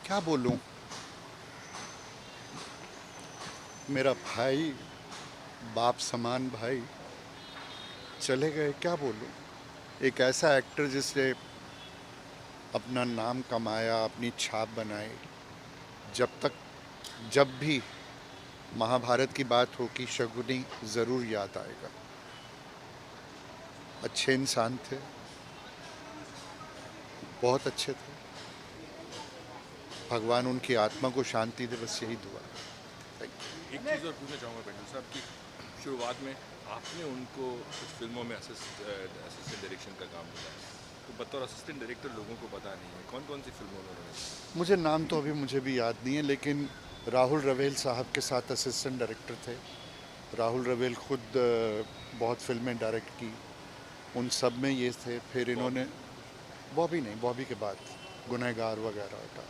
क्या बोलूं। मेरा भाई, बाप समान भाई चले गए, क्या बोलूं। एक ऐसा एक्टर जिसने अपना नाम कमाया, अपनी छाप बनाई। जब तक, जब भी महाभारत की बात होगी, शकुनी ज़रूर याद आएगा। अच्छे इंसान थे, बहुत अच्छे थे। भगवान उनकी आत्मा को शांति दे, बस यही दुआ। थैंक एक चीज़ और पूछना चाहूँगा पेंडल साहब कि शुरुआत में आपने उनको कुछ फिल्मों में असिस्टेंट डायरेक्शन का काम दिया, तो बतौर असिस्टेंट डायरेक्टर लोगों को पता नहीं है कौन कौन सी फिल्मों में उन्होंने काम यू। मुझे नाम तो अभी मुझे भी याद नहीं है, लेकिन राहुल रवेल साहब के साथ असिस्टेंट डायरेक्टर थे। राहुल रवेल खुद बहुत फिल्में डायरेक्ट की, उन सब में ये थे। फिर किया? इन्होंने, बॉबी। बॉबी नहीं, बॉबी के बाद गुनहगार वगैरह का।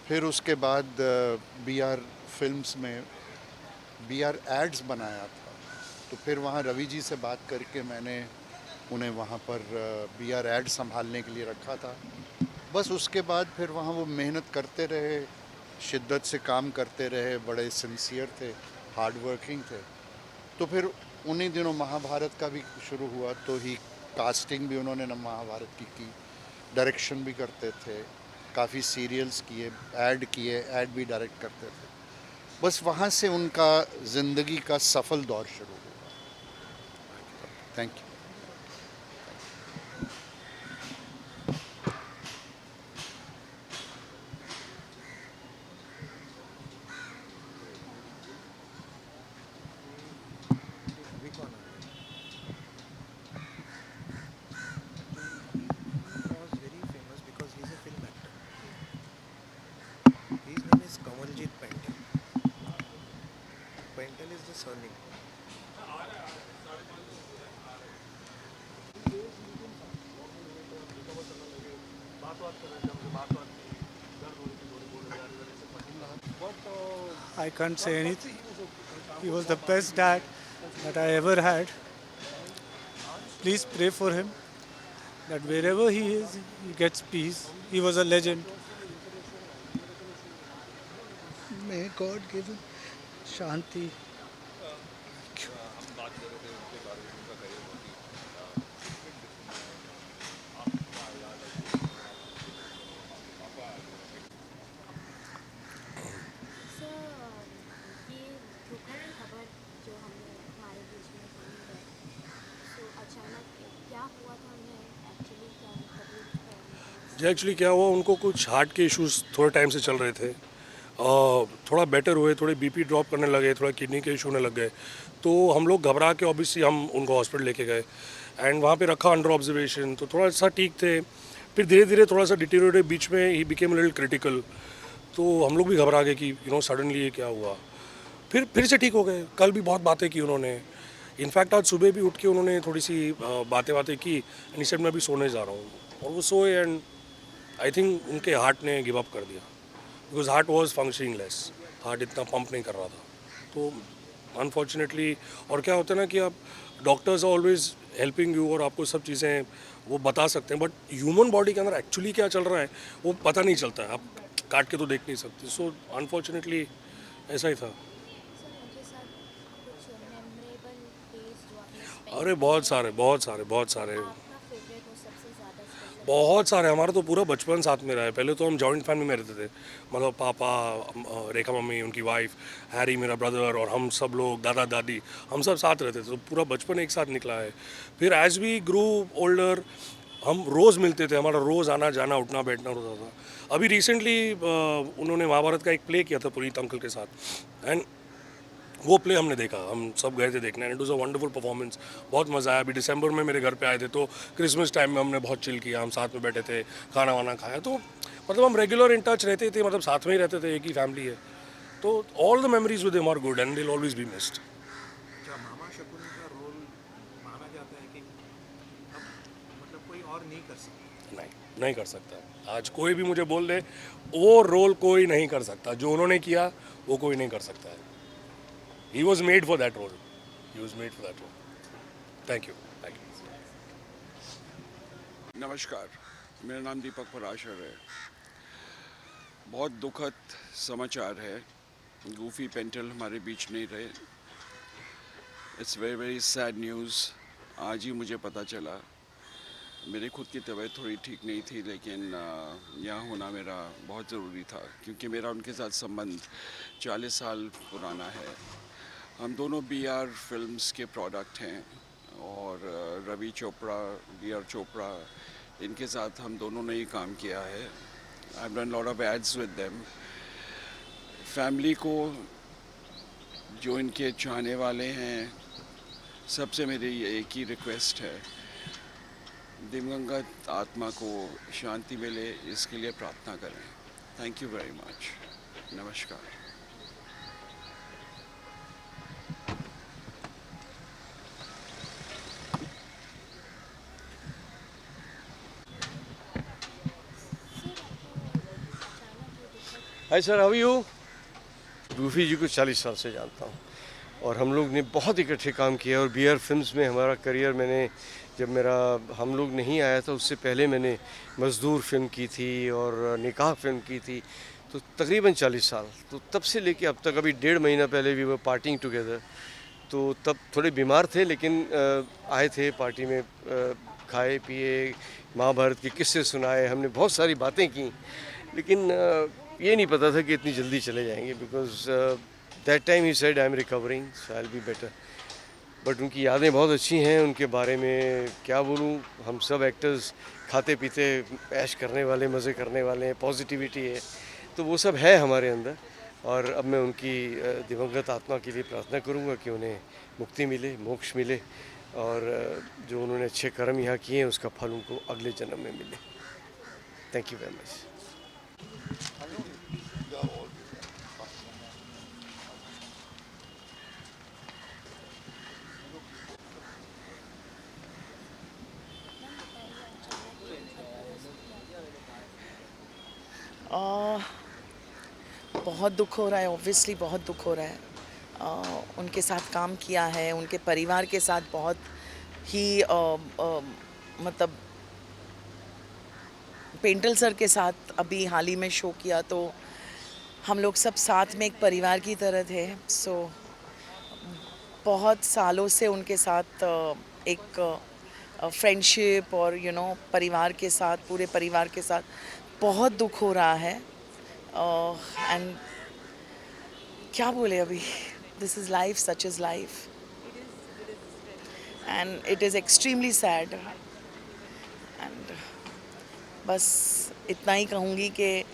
फिर उसके बाद बी आर फिल्म्स में बी आर एड्स बनाया था। तो फिर वहाँ रवि जी से बात करके मैंने उन्हें वहाँ पर बी आर एड संभालने के लिए रखा था। बस उसके बाद फिर वहाँ वो मेहनत करते रहे, शिद्दत से काम करते रहे, बड़े सिंसियर थे, हार्ड वर्किंग थे। तो फिर उन्हीं दिनों महाभारत का भी शुरू हुआ, तो ही कास्टिंग भी उन्होंने न महाभारत की, डायरेक्शन भी करते थे, काफ़ी सीरियल्स किए, ऐड किए, ऐड भी डायरेक्ट करते थे। बस वहाँ से उनका ज़िंदगी का सफल दौर शुरू हुआ। Thank you. Thank you. अभी कौन आ गया? Actually, he was very famous because he's a film actor. His name is Kamaljeet Paintal. Paintal is the surname. I can't say anything. He was the best dad that I ever had. Please pray for him that wherever he is, he gets peace. He was a legend. May God give him Shanti. हम बात कर रहे थे उनके बारे में, उनका career बहुत ही डिफरेंट डिफरेंट रहा है। आपका याद है कोई फिल्म आप देखते बने, आपके पापा एक्टर थे? सर, ये दुखद खबर जो हमने हमारे बीच में सुनी है, सो अचानक क्या हुआ था उन्हें, एक्चुअली क्या तबीयत उनका जी एक्चुअली क्या हुआ, उनको कुछ हार्ट के इश्यूज थोड़े टाइम से चल रहे थे। थोड़ा बेटर हुए, थोड़े बीपी ड्रॉप करने लगे, थोड़ा किडनी के इशू होने लग गए। तो हम लोग घबरा के ऑब्वियसली हम उनको हॉस्पिटल लेके गए एंड वहाँ पे रखा अंडर ऑब्जर्वेशन। तो थोड़ा सा ठीक थे, फिर धीरे धीरे थोड़ा सा डिटीरियोरेट, बीच में ही बिकेम लिटिल क्रिटिकल। तो हम लोग भी घबरा गए कि सडनली ये क्या हुआ। फिर से ठीक हो गए। कल भी बहुत बातें की उन्होंने। इनफैक्ट आज सुबह भी उठ के उन्होंने थोड़ी सी बातें बातें की एंड सेड मैं अभी सोने जा रहा हूँ। और वो सोए एंड आई थिंक उनके हार्ट ने गिव अप कर दिया, because heart was functioning less. Heart इतना पंप नहीं कर रहा था। तो अनफॉर्चुनेटली, और क्या होता है ना कि आप doctors are always helping you और आपको सब चीज़ें वो बता सकते हैं, बट ह्यूमन बॉडी के अंदर एक्चुअली क्या चल रहा है वो पता नहीं चलता है। आप काट के तो देख नहीं सकते। सो अनफॉर्चुनेटली ऐसा ही था। सर उनके साथ कुछ मेमोरेबल डेज जो आपने स्पेंड अरे किए बहुत हैं, सारे, बहुत सारे, बहुत जो सारे, आपका फेवरेट हो, सबसे ज़्यादा स्पेशल हो। बहुत सारे। हमारा तो पूरा बचपन साथ में रहा है। पहले तो हम जॉइंट फैमिली में रहते थे, मतलब पापा, रेखा मम्मी, उनकी वाइफ, हैरी मेरा ब्रदर, और हम सब लोग, दादा दादी, हम सब साथ रहते थे। तो पूरा बचपन एक साथ निकला है। फिर एज वी ग्रू ओल्डर हम रोज़ मिलते थे, हमारा रोज़ आना जाना उठना बैठना होता था। अभी रिसेंटली उन्होंने महाभारत का एक प्ले किया था पुनीत अंकल के साथ एंड वो प्ले हमने देखा, हम सब गए थे देखने and it was a wonderful performance. बहुत मज़ा आया। अभी दिसंबर में मेरे घर पे आए थे, तो क्रिसमस टाइम में हमने बहुत चिल किया, हम साथ में बैठे थे, खाना वाना खाया। तो मतलब हम रेगुलर इन टच रहते थे, मतलब साथ में ही रहते थे, एक ही फैमिली है। तो all the memories with him are good and will always be missed. अच्छा, मामा शकुनी का रोल माना जाता है कि अब मतलब कोई और नहीं कर सकता। नहीं, नहीं कर सकता। आज कोई भी मुझे बोल दे, वो रोल कोई नहीं कर सकता जो उन्होंने किया, वो कोई नहीं कर सकता है। He was made for that role, he was made for that role. Thank you, thank you. नमस्कार, मेरा नाम दीपक पराशर है। बहुत दुखद समाचार है, गूफी पेंटल हमारे बीच नहीं रहे। It's very very sad news. आज ही मुझे पता चला। मेरी खुद की तबीयत थोड़ी ठीक नहीं थी, लेकिन यहाँ होना मेरा बहुत ज़रूरी था, क्योंकि मेरा उनके साथ संबंध 40 साल पुराना है। हम दोनों BR फिल्म्स के प्रोडक्ट हैं, और रवि चोपड़ा, BR चोपड़ा, इनके साथ हम दोनों ने ही काम किया है। I have done lot of ads with them. Family को, जो इनके चाहने वाले हैं, सबसे मेरी एक ही रिक्वेस्ट है, दिवंगत आत्मा को शांति मिले, इसके लिए प्रार्थना करें। Thank you very much. नमस्कार। Hi sir, how you? Goofy ji को 40 साल से जानता हूँ और हम लोग ने बहुत इकट्ठे काम किया। और BR फिल्म्स में हमारा करियर, मैंने जब मेरा हम लोग नहीं आया था उससे पहले मैंने मज़दूर फिल्म की थी और निकाह फिल्म की थी, तो तकरीबन 40 साल। तो तब से लेके अब तक, अभी 1.5 महीना पहले वी वर पार्टिंग टुगेदर, तो तब थोड़े बीमार थे, लेकिन आए थे पार्टी में, खाए पिए, महाभारत के किस्से सुनाए, हमने बहुत सारी बातें की। लेकिन ये नहीं पता था कि इतनी जल्दी चले जाएंगे, because that time he said I am recovering, so I will be better. But उनकी यादें बहुत अच्छी हैं, उनके बारे में क्या बोलूँ। हम सब एक्टर्स खाते पीते ऐश करने वाले, मज़े करने वाले हैं, पॉजिटिविटी है, तो वो सब है हमारे अंदर। और अब मैं उनकी दिवंगत आत्मा के लिए प्रार्थना करूँगा कि उन्हें मुक्ति मिले, मोक्ष मिले, और जो उन्होंने अच्छे कर्म यहाँ किए हैं उसका फल उनको अगले जन्म में मिले। Thank you very much. बहुत दुख हो रहा है, ऑब्वियसली बहुत दुख हो रहा है। उनके साथ काम किया है, उनके परिवार के साथ बहुत ही मतलब पेंटल सर के साथ अभी हाल ही में शो किया, तो हम लोग सब साथ में एक परिवार की तरह थे। सो बहुत सालों से उनके साथ एक फ्रेंडशिप और परिवार के साथ, पूरे परिवार के साथ बहुत दुख हो रहा है। एंड क्या बोले अभी, this is life, such is life, and it is extremely sad. And बस इतना ही कहूँगी कि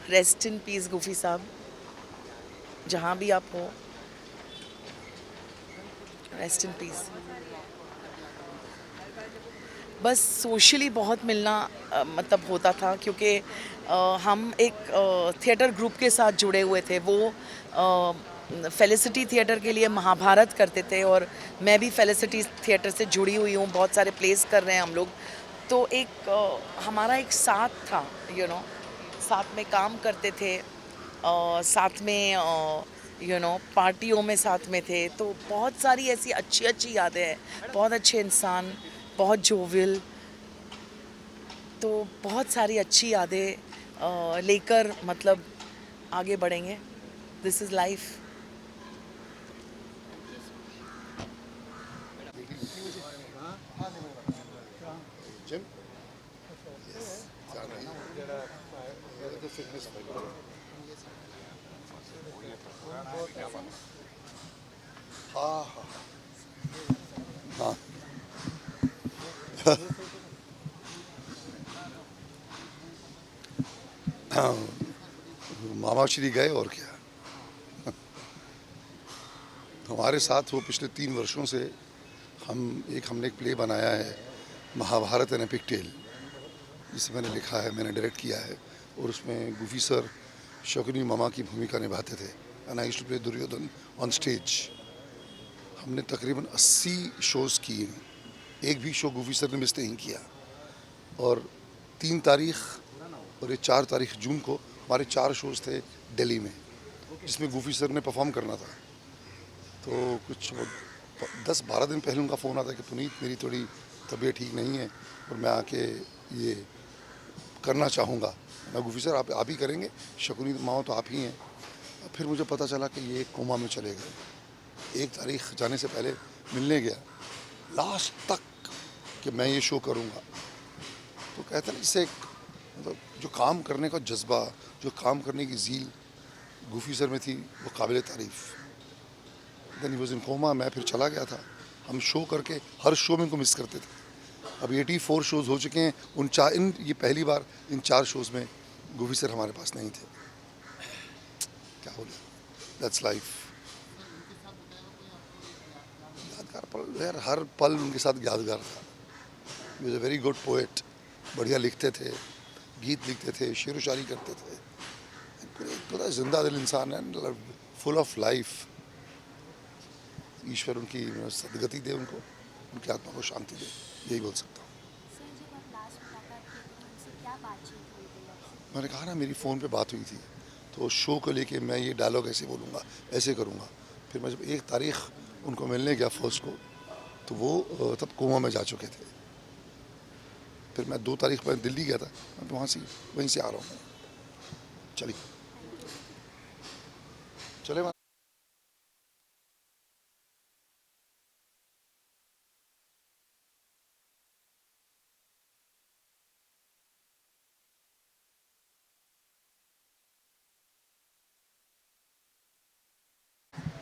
रेस्ट इन पीस गूफी साहब, जहाँ भी आप हो, रेस्ट इन पीस। बस सोशली बहुत मिलना मतलब होता था, क्योंकि हम एक थिएटर ग्रुप के साथ जुड़े हुए थे। वो फेलिसिटी थिएटर के लिए महाभारत करते थे, और मैं भी फेलिसिटी थिएटर से जुड़ी हुई हूँ, बहुत सारे प्लेस कर रहे हैं हम लोग। तो एक हमारा एक साथ था, साथ में काम करते थे, साथ में पार्टियों में साथ में थे। तो बहुत सारी ऐसी अच्छी अच्छी यादें हैं। बहुत अच्छे इंसान, बहुत जोविल, तो बहुत सारी अच्छी यादें लेकर मतलब आगे बढ़ेंगे। This is life. Jim? Yes. The fitness fellow. हाँ हाँ हाँ मामा श्री गए और क्या। हमारे साथ वो पिछले 3 वर्षों से हमने एक प्ले बनाया है, महाभारत एन एपिक टेल, जिसे मैंने लिखा है, मैंने डायरेक्ट किया है, और उसमें गूफी सर शकुनी मामा की भूमिका निभाते थे। And I used to play Duryodhan on stage. हमने तकरीबन 80 शोज़ किए हैं, एक भी शो गूफी सर ने मिस नहीं किया। और 3 तारीख और ये 4 तारीख जून को हमारे 4 शोज़ थे दिल्ली में, जिसमें गूफी सर ने परफॉर्म करना था। तो कुछ 10-12 दिन पहले उनका फ़ोन आता कि पुनीत, मेरी थोड़ी तबीयत ठीक नहीं है और मैं आके ये करना चाहूँगा। ना गुफी सर आप ही करेंगे, शकुनी माओ तो आप ही हैं। फिर मुझे पता चला कि ये कोमा में चले गए। 1 तारीख जाने से पहले मिलने गया, लास्ट तक कि मैं ये शो करूँगा। तो कहते हैं इससे मतलब जो काम करने का जज्बा, जो काम करने की ज़ील गुफी सर में थी, वो काबिल तारीफ़। Then he was in coma, मैं फिर चला गया था। हम शो करके हर शो में इनको मिस करते थे। अब 84 शोज़ हो चुके हैं, ये पहली बार इन 4 शोज़ में गुफी सर हमारे पास नहीं थे। क्या बोले, दैट्स लाइफ। यादगार पल यार, हर पल उनके साथ यादगार था। He was a very good poet, बढ़िया लिखते थे, गीत लिखते थे, शेर व शायरी करते थे। पूरा जिंदा दिल इंसान है, फुल ऑफ लाइफ। ईश्वर उनकी सदगति दे, उनको उनकी आत्मा को शांति दे, यही बोल सकता हूँ। सर जब आप लास्ट मुलाकात की तो उनसे क्या बातचीत हुई थी आपसे? मैंने कहा ना, मेरी फ़ोन पे बात हुई थी, तो शो को लेके मैं ये डायलॉग ऐसे बोलूँगा, ऐसे करूँगा। फिर मैं जब 1 तारीख उनको मिलने गया फर्स्ट को, तो वो तब कोमा में जा चुके थे। फिर मैं 2 तारीख पर दिल्ली गया था, मैं तो वहीं से आ रहा हूँ। चलिए चले।